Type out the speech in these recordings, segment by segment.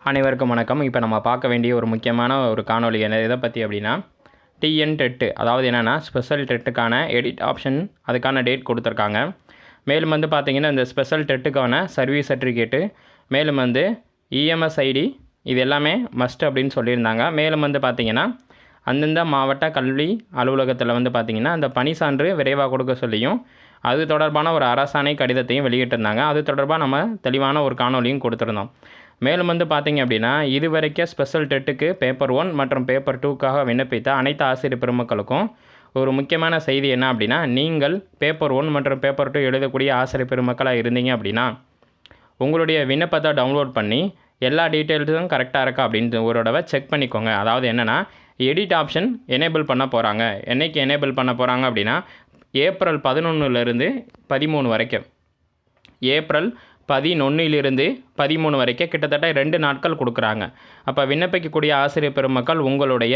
அனைவருக்கும் வணக்கம். இப்போ நம்ம பார்க்க வேண்டிய ஒரு முக்கியமான ஒரு காணொலி எதை பற்றி அப்படின்னா, டிஎன் டெட்டு, அதாவது என்னென்னா ஸ்பெஷல் டெட்டுக்கான எடிட் ஆப்ஷன், அதுக்கான டேட் கொடுத்துருக்காங்க. மேலும் வந்து பார்த்திங்கன்னா இந்த ஸ்பெஷல் டெட்டுக்கான சர்வீஸ் சர்டிஃபிகேட்டு, மேலும் வந்து இஎம்எஸ் ஐடி, இது எல்லாமே மஸ்ட் அப்படின்னு சொல்லியிருந்தாங்க. மேலும் வந்து பார்த்திங்கன்னா அந்தந்த மாவட்ட கல்வி அலுவலகத்தில் வந்து பார்த்திங்கன்னா அந்த பணி சான்று விரைவாக கொடுக்க சொல்லியும் அது தொடர்பான ஒரு அரசாணை கடிதத்தையும் வெளியிட்டிருந்தாங்க. அது தொடர்பாக நம்ம தெளிவான ஒரு காணொலியும் கொடுத்துருந்தோம். மேலும் வந்து பார்த்திங்க அப்படின்னா, இதுவரைக்கும் ஸ்பெஷல் டெட்டுக்கு பேப்பர் 1 மற்றும் பேப்பர் 2க்காக விண்ணப்பித்த அனைத்து ஆசிரியர் பெருமக்களுக்கும் ஒரு முக்கியமான செய்தி என்ன அப்படின்னா, நீங்கள் பேப்பர் 1 மற்றும் பேப்பர் 2 எழுதக்கூடிய ஆசிரியர் பெருமக்களாக இருந்தீங்க அப்படின்னா, உங்களுடைய விண்ணப்பத்தை டவுன்லோட் பண்ணி எல்லா டீட்டெயில்ஸும் கரெக்டாக இருக்கா அப்படின்னு ஒரு தடவை செக் பண்ணிக்கோங்க. அதாவது என்னென்னா, எடிட் ஆப்ஷன் எனேபிள் பண்ண போகிறாங்க. என்றைக்கு எனேபிள் பண்ண போகிறாங்க அப்படின்னா, ஏப்ரல் 11லேருந்து 13 வரைக்கும், ஏப்ரல் 11லிருந்து 13 வரைக்கும் கிட்டத்தட்ட 2 நாட்கள் கொடுக்குறாங்க. அப்போ விண்ணப்பிக்கக்கூடிய ஆசிரியர் பெருமக்கள் உங்களுடைய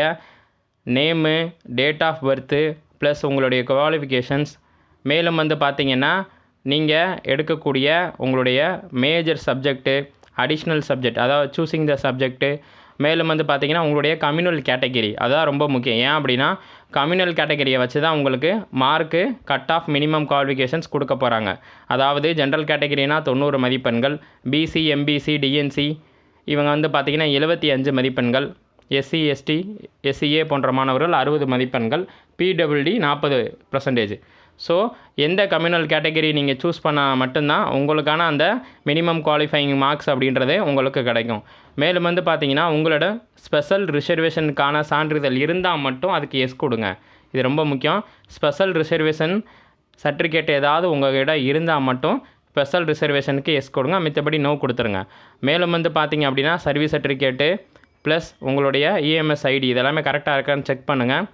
name, date of birth plus உங்களுடைய குவாலிஃபிகேஷன்ஸ், மேலும் வந்து பார்த்திங்கன்னா நீங்கள் எடுக்கக்கூடிய உங்களுடைய மேஜர் சப்ஜெக்ட்டு, அடிஷ்னல் சப்ஜெக்ட், அதாவது சூஸிங் த சப்ஜெக்ட்டு, மேலும் வந்து பார்த்திங்கன்னா உங்களுடைய கம்யூனல் கேட்டகிரி, அதுதான் ரொம்ப முக்கியம். ஏன் அப்படின்னா கம்யூனல் கேட்டகிரியை வச்சு தான் உங்களுக்கு mark cut off minimum qualifications கொடுக்க போகிறாங்க. அதாவது ஜென்ரல் கேட்டகிரினா 90 மதிப்பெண்கள், பிசி, எம்பிசி, டிஎன்சி இவங்க வந்து பார்த்திங்கன்னா 75 மதிப்பெண்கள், எஸ்சி, எஸ்டி, எஸ்சிஏ போன்ற மாணவர்கள் 60 மதிப்பெண்கள், பிடபிள்யூடி 40%. ஸோ எந்த கம்யூனல் கேட்டகரி நீங்கள் சூஸ் பண்ணால் மட்டும்தான் உங்களுக்கான அந்த மினிமம் குவாலிஃபையிங் மார்க்ஸ் அப்படின்றது உங்களுக்கு கிடைக்கும். மேலும் வந்து பார்த்திங்கன்னா உங்களோட ஸ்பெஷல் ரிசர்வேஷனுக்கான சான்றிதழ் இருந்தால் மட்டும் அதுக்கு எஸ் கொடுங்க. இது ரொம்ப முக்கியம். ஸ்பெஷல் ரிசர்வேஷன் சர்டிஃபிகேட் ஏதாவது உங்கள்கிட்ட இருந்தால் மட்டும் ஸ்பெஷல் ரிசர்வேஷனுக்கு எஸ் கொடுங்க, மித்தபடி நோ கொடுத்துருங்க. மேலும் வந்து பார்த்திங்க அப்படின்னா சர்வீஸ் சர்டிஃபிகேட்டு ப்ளஸ் உங்களுடைய இஎம்எஸ் ஐடி இதெல்லாமே கரெக்டாக இருக்கான்னு செக் பண்ணுங்கள்.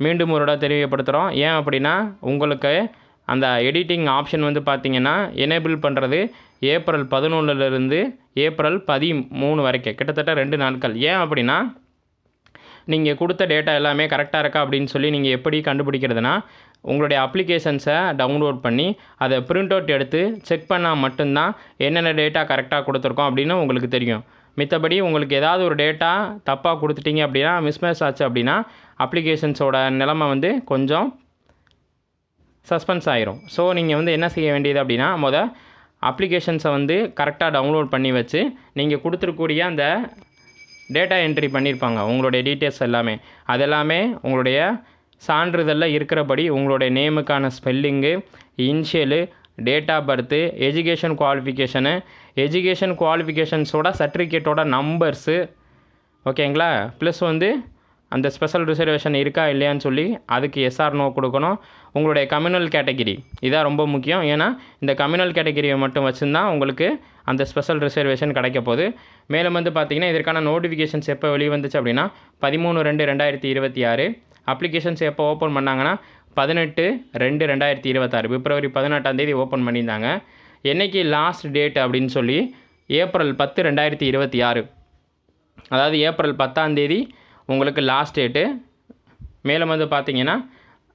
மீண்டும் ஒரு தடவை தெரியப்படுத்துகிறோம். ஏன் அப்படின்னா உங்களுக்கு அந்த எடிட்டிங் ஆப்ஷன் வந்து பார்த்திங்கன்னா எனேபிள் பண்ணுறது ஏப்ரல் 11லேருந்து ஏப்ரல் 13 வரைக்கும், கிட்டத்தட்ட 2 நாட்கள். ஏன் அப்படின்னா நீங்கள் கொடுத்த டேட்டா எல்லாமே கரெக்டாக இருக்கா அப்படின்னு சொல்லி நீங்கள் எப்படி கண்டுபிடிக்கிறதுனா, உங்களுடைய அப்ளிகேஷன்ஸை டவுன்லோட் பண்ணி அதை பிரிண்ட் அவுட் எடுத்து செக் பண்ணால் மட்டும்தான் என்னென்ன டேட்டா கரெக்டாக கொடுத்துருக்கோம் அப்படின்னு உங்களுக்கு தெரியும். மித்தபடி உங்களுக்கு ஏதாவது ஒரு டேட்டா தப்பாக கொடுத்துட்டீங்க அப்படின்னா, மிஸ்மேட்ச் ஆச்சு அப்படின்னா அப்ளிகேஷன்ஸோட நிலைமை வந்து கொஞ்சம் சஸ்பென்ஸ் ஆயிரும். ஸோ நீங்கள் வந்து என்ன செய்ய வேண்டியது அப்படின்னா, அப்ளிகேஷன்ஸை வந்து கரெக்டாக டவுன்லோட் பண்ணி வச்சு நீங்கள் கொடுத்துருக்கூடிய அந்த டேட்டா என்ட்ரி பண்ணியிருப்பாங்க உங்களுடைய டீட்டெயில்ஸ் எல்லாமே, அதெல்லாமே உங்களுடைய சான்றிதழில் இருக்கிறபடி உங்களுடைய நேமுக்கான spelling, initial, date of birth, education குவாலிஃபிகேஷன்ஸோட சர்டிஃபிகேட்டோட நம்பர்ஸு, ஓகேங்களா, ப்ளஸ் வந்து அந்த ஸ்பெஷல் ரிசர்வேஷன் இருக்கா இல்லையான்னு சொல்லி அதுக்கு எஸ்ஆர் நோ கொடுக்கணும். உங்களுடைய கம்யூனல் கேட்டகிரி இதான் ரொம்ப முக்கியம். ஏன்னா இந்த கம்யூனல் கேட்டகிரியை மட்டும் வச்சுருந்தான் உங்களுக்கு அந்த ஸ்பெஷல் ரிசர்வேஷன் கிடைக்க போகுது. மேலும் வந்து பார்த்திங்கன்னா இதற்கான நோட்டிஃபிகேஷன்ஸ் எப்போ வெளியே வந்துச்சு அப்படின்னா 13/2/2026. அப்ளிகேஷன்ஸ் எப்போ ஓப்பன் பண்ணாங்கன்னா 18/2/2026, பிப்ரவரி 18 ஓப்பன் பண்ணியிருந்தாங்க. என்றைக்கு லாஸ்ட் டேட் அப்படின்னு சொல்லி ஏப்ரல் 10, 2026, அதாவது ஏப்ரல் 10 உங்களுக்கு லாஸ்ட் டேட்டு. மேலும் வந்து பார்த்திங்கன்னா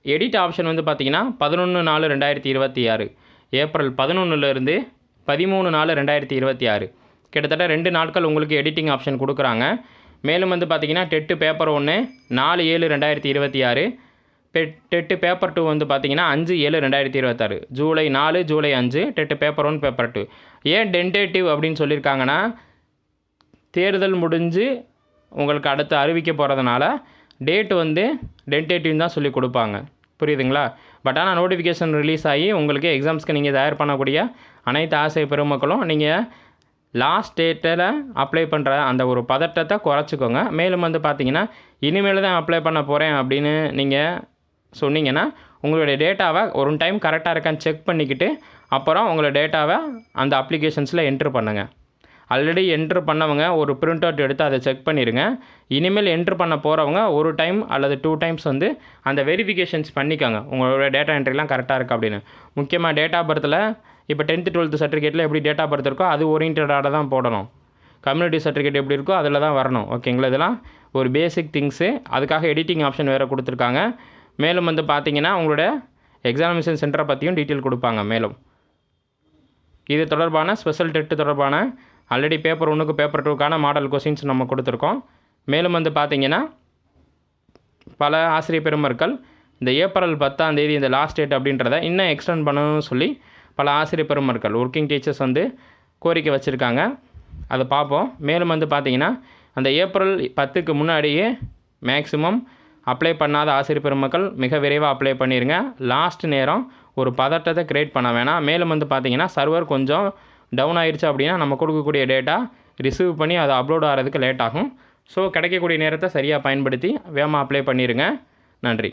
எடிட் ஆப்ஷன் வந்து பார்த்திங்கன்னா 11/4/2026, ஏப்ரல் 11லேருந்து 13/4/2026, கிட்டத்தட்ட 2 நாட்கள் உங்களுக்கு எடிட்டிங் ஆப்ஷன் கொடுக்குறாங்க. மேலும் வந்து பார்த்திங்கன்னா டெட்டு பேப்பர் 1 4/7/2026, டெட்டு பேப்பர் 2 வந்து பார்த்திங்கன்னா 5/7/2026, ஜூலை 4, ஜூலை 5 டெட்டு பேப்பர் 1, பேப்பர் 2. ஏன் டென்டேட்டிவ் அப்படின்னு சொல்லியிருக்காங்கன்னா, தேர்தல் முடிஞ்சு உங்களுக்கு அடுத்து அறிவிக்க போகிறதுனால டேட்டு வந்து டென்டேட்டிவ் தான் சொல்லி கொடுப்பாங்க, புரியுதுங்களா? பட் ஆனால் நோட்டிஃபிகேஷன் ரிலீஸ் ஆகி உங்களுக்கு எக்ஸாம்ஸ்க்கு நீங்கள் தயார் பண்ணக்கூடிய அனைத்து ஆசிரியர் பெருமக்களும் நீங்கள் லாஸ்ட் டேட்டில் அப்ளை பண்ணுற அந்த ஒரு பதட்டத்தை குறைச்சிக்கோங்க. மேலும் வந்து பார்த்திங்கன்னா இனிமேல் தான் அப்ளை பண்ண போகிறேன் அப்படின்னு நீங்கள் சொன்னீங்கன்னா உங்களுடைய டேட்டாவை ஒரு டைம் கரெக்டாக இருக்கான்னு செக் பண்ணிக்கிட்டு அப்புறம் உங்களோட டேட்டாவை அந்த அப்ளிகேஷன்ஸில் என்ட்ரு பண்ணுங்கள். ஆல்ரெடி என்ட்ரு பண்ணவங்க ஒரு பிரிண்ட் அவுட் எடுத்து அதை செக் பண்ணிடுங்க. இனிமேல் என்ட்ரு பண்ண போகிறவங்க ஒரு டைம் அல்லது 2 டைம்ஸ் வந்து அந்த வெரிஃபிகேஷன்ஸ் பண்ணிக்கோங்க உங்களோட டேட்டா என்ட்ரிலாம் கரெக்டாக இருக்கா அப்படின்னு. முக்கியமாக டேட் ஆஃப் பர்த்தில் இப்போ 10th 12th சர்டிஃபிகேட்டில் எப்படி டேட் ஆஃப் பர்த் இருக்கோ அது ஓரியன்டாக தான் போடணும். கம்யூனிட்டி சர்டிஃபிகேட் எப்படி இருக்கோ அதில் தான் வரணும், ஓகேங்களா? இதெல்லாம் ஒரு பேசிக் திங்ஸு. அதுக்காக எடிட்டிங் ஆப்ஷன் வேறு கொடுத்துருக்காங்க. மேலும் வந்து பார்த்திங்கன்னா உங்களோட எக்ஸாமினேஷன் சென்டரை பற்றியும் டீட்டெயில் கொடுப்பாங்க. மேலும் இது தொடர்பான ஸ்பெஷல் டெட்டு தொடர்பான ஆல்ரெடி பேப்பர் 1க்கு பேப்பர் 2க்கான மாடல் கொஸ்டின்ஸ் நம்ம கொடுத்துருக்கோம். மேலும் வந்து பார்த்திங்கன்னா பல ஆசிரியர் பெருமக்கள் இந்த ஏப்ரல் 10ஆம் தேதி இந்த லாஸ்ட் டேட் அப்படின்றத இன்னும் எக்ஸ்டெண்ட் பண்ணணும்னு சொல்லி பல ஆசிரியர் பெருமக்கள் ஒர்க்கிங் டீச்சர்ஸ் வந்து கோரிக்கை வச்சுருக்காங்க. அதை பார்ப்போம். மேலும் வந்து பார்த்திங்கன்னா அந்த ஏப்ரல் 10க்கு முன்னாடியே மேக்ஸிமம் அப்ளை பண்ணாத ஆசிரியர் பெருமக்கள் மிக விரைவாக அப்ளை பண்ணிடுங்க. லாஸ்ட் நேரம் ஒரு பதட்டத்தை க்ரியேட் பண்ண வேணாம். மேலும் வந்து பார்த்திங்கன்னா சர்வர் கொஞ்சம் டவுன் ஆயிடுச்சு அப்படின்னா நம்ம கொடுக்கக்கூடிய டேட்டா ரிசீவ் பண்ணி அதை அப்லோட் ஆகிறதுக்கு லேட் ஆகும். ஸோ கிடைக்கக்கூடிய நேரத்தை சரியாக பயன்படுத்தி வேகமாக அப்ளை பண்ணிடுங்க. நன்றி.